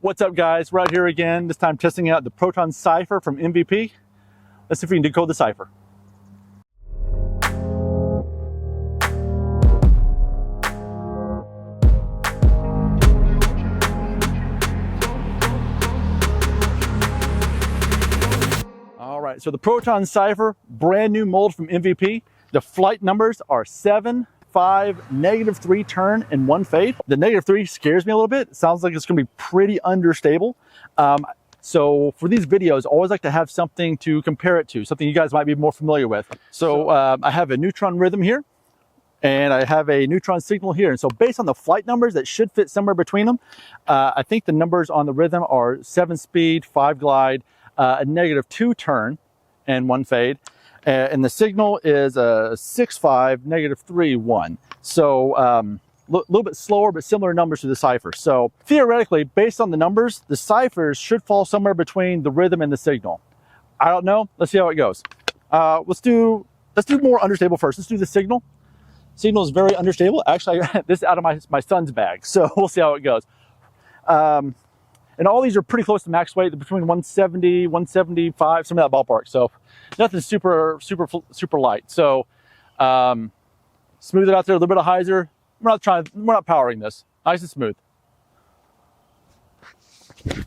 What's up, guys? We're out here again, this time testing out the Proton Cypher from MVP. Let's see if we can decode the Cypher. All right, so the Proton Cypher, brand new mold from MVP. The flight numbers are 7, 5, -3 turn, and 1 fade. The -3 scares me a little bit. It sounds like it's going to be pretty understable. So for these videos, I always like to have something to compare it to, something you guys might be more familiar with. So I have a neutron rhythm here, and I have a neutron signal here. And so based on the flight numbers, that should fit somewhere between them. I think the numbers on the rhythm are 7 speed, 5 glide, a -2 turn, and 1 fade. And the signal is a 6-5, -3, 1. So a little bit slower, but similar numbers to the Cypher. So theoretically, based on the numbers, the Cyphers should fall somewhere between the rhythm and the signal. I don't know. Let's see how it goes. Let's do more understable first. Let's do the signal. Signal is very understable. Actually, I got this out of my son's bag, so we'll see how it goes. And all these are pretty close to max weight, between 170, 175, some of that ballpark. So nothing super light. So smooth it out there, a little bit of hyzer. We're not powering this. Nice and smooth. A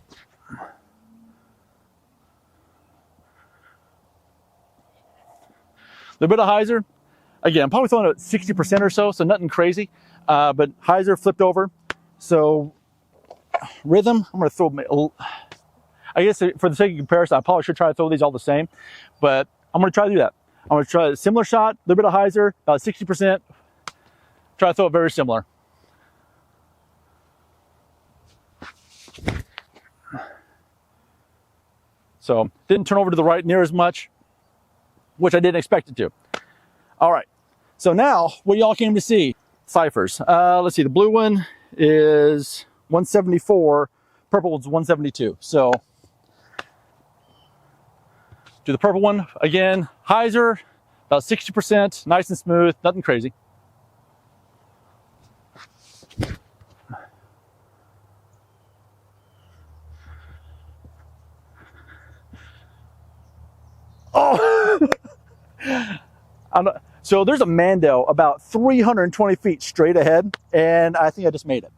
little bit of hyzer. Again, I'm probably throwing it at 60% or so, so nothing crazy. But hyzer flipped over. So rhythm, I'm going to throw, I guess for the sake of comparison, I probably should try to throw these all the same, but I'm going to try to do that. I'm going to try a similar shot, a little bit of hyzer, about 60%. Try to throw it very similar. So didn't turn over to the right near as much, which I didn't expect it to. All right, so now what y'all came to see, Cyphers. Let's see, the blue one is 174, purple one's 172. So do the purple one again, hyzer, about 60%, nice and smooth, nothing crazy. Oh, so there's a Mando about 320 feet straight ahead, and I think I just made it.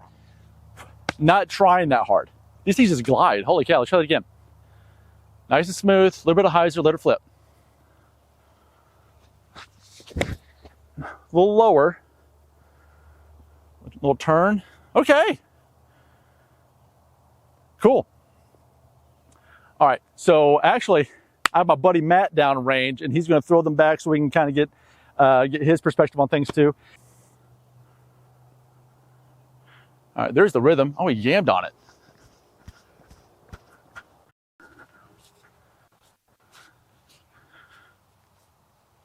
Not trying that hard. These things just glide. Holy cow, let's try that again. Nice and smooth, a little bit of hyzer, let it flip. A little lower. A little turn. Okay. Cool. All right, so actually, I have my buddy Matt down range, and he's going to throw them back so we can kind of get his perspective on things too. All right, there's the rhythm. Oh, he yammed on it.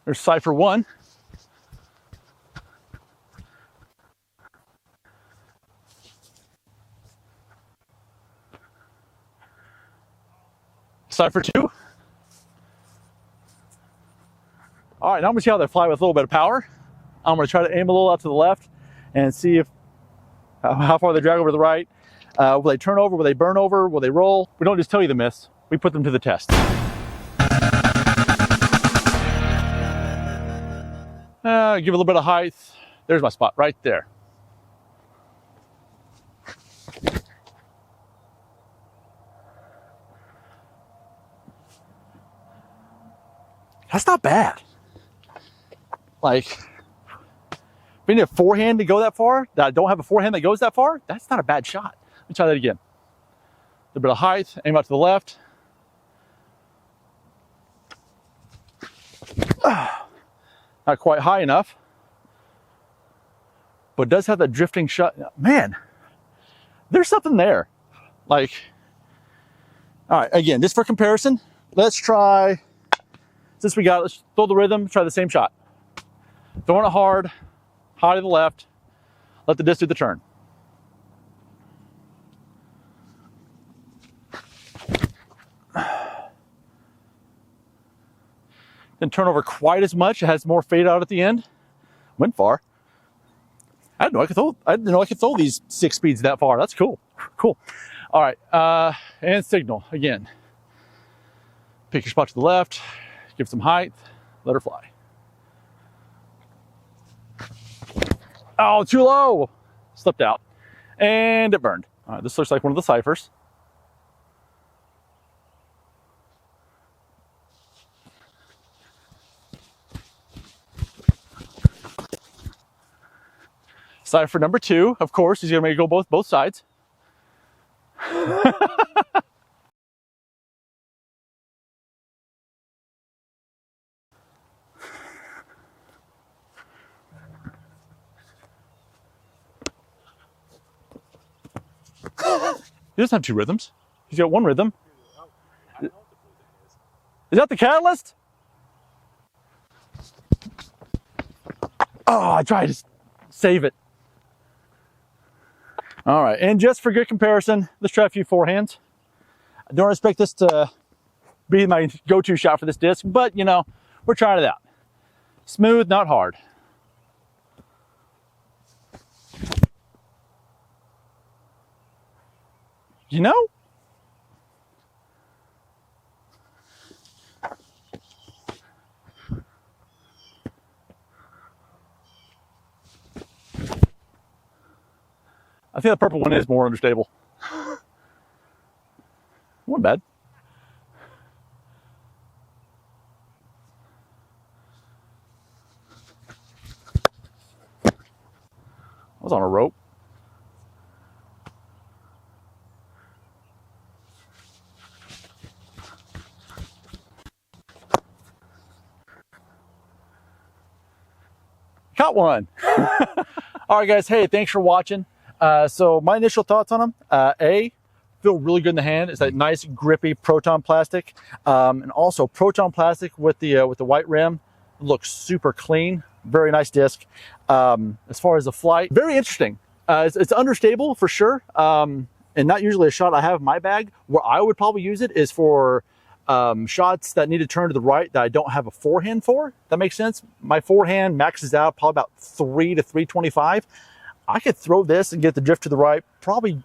There's Cypher 1. Cypher 2. All right, now I'm gonna see how they fly with a little bit of power. I'm gonna try to aim a little out to the left and see if how far they drag over to the right. Will they turn over? Will they burn over? Will they roll? We don't just tell you the miss. We put them to the test. Give a little bit of height. There's my spot right there. That's not bad. Like, if we need a forehand to go that far, that I don't have a forehand that goes that far, that's not a bad shot. Let me try that again. A little bit of height, aim out to the left. Not quite high enough, but does have that drifting shot. Man, there's something there. Like, all right, again, just for comparison, let's try, let's throw the rhythm, try the same shot. Throwing it hard, high to the left, let the disc do the turn. Didn't turn over quite as much. It has more fade out at the end. Went far. I didn't know I could throw these 6 speeds that far. That's cool. Cool. All right, and signal again. Pick your spot to the left, give some height, let her fly. Oh, too low. Slipped out and it burned. All right, this looks like one of the Cyphers. Cypher number 2, of course, he's gonna make it go both sides. He doesn't have 2 rhythms. He's got 1 rhythm. Is that the catalyst? Oh, I tried to save it. All right, and just for good comparison, let's try a few forehands. I don't expect this to be my go-to shot for this disc, but you know, we're trying it out. Smooth, not hard. You know? I think the purple one is more understable. Wasn't bad. I was on a rope. Caught one. All right, guys. Hey, thanks for watching. So my initial thoughts on them, A, feel really good in the hand. It's that nice grippy Proton plastic, and also Proton plastic with the white rim. Looks super clean. Very nice disc. As far as the flight, very interesting. It's understable for sure, and not usually a shot I have in my bag. Where I would probably use it is for shots that need to turn to the right that I don't have a forehand for. That makes sense. My forehand maxes out probably about 3 to 325. I could throw this and get the drift to the right, probably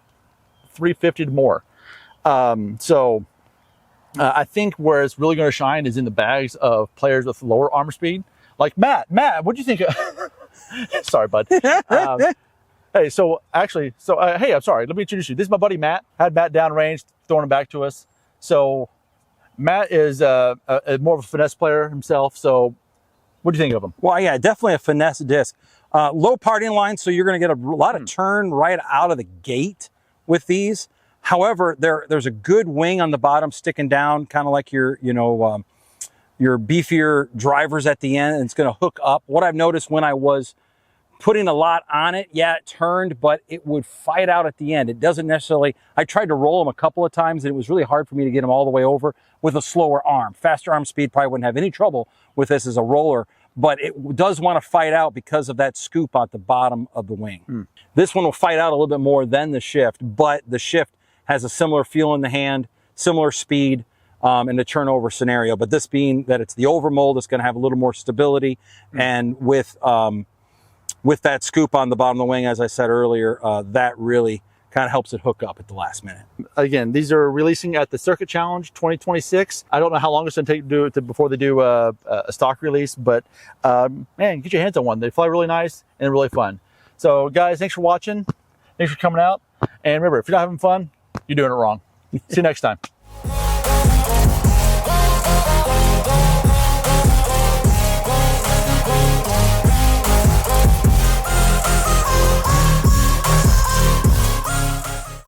350 to more. I think where it's really going to shine is in the bags of players with lower arm speed. Like Matt, what'd you think of... Sorry, bud. Hey, hey, I'm sorry. Let me introduce you. This is my buddy Matt. Had Matt downrange, throwing him back to us. So Matt is more of a finesse player himself. So what do you think of him? Well, yeah, definitely a finesse disc. Low parting line, so you're going to get a lot of turn right out of the gate with these. However, there's a good wing on the bottom sticking down, kind of like your beefier drivers at the end, and it's going to hook up. What I've noticed when I was putting a lot on it, yeah, it turned, but it would fight out at the end. It doesn't necessarily, I tried to roll them a couple of times, and it was really hard for me to get them all the way over with a slower arm. Faster arm speed probably wouldn't have any trouble with this as a roller, but it does want to fight out because of that scoop at the bottom of the wing. This one will fight out a little bit more than the shift, but the shift has a similar feel in the hand, similar speed, in the turnover scenario. But this being that it's the overmold, it's going to have a little more stability, and with that scoop on the bottom of the wing, as I said earlier, that really kind of helps it hook up at the last minute. Again, these are releasing at the Circuit Challenge 2026. I don't know how long it's going to take to do it before they do a stock release, but man, get your hands on one. They fly really nice and really fun. So guys, thanks for watching. Thanks for coming out. And remember, if you're not having fun, you're doing it wrong. See you next time.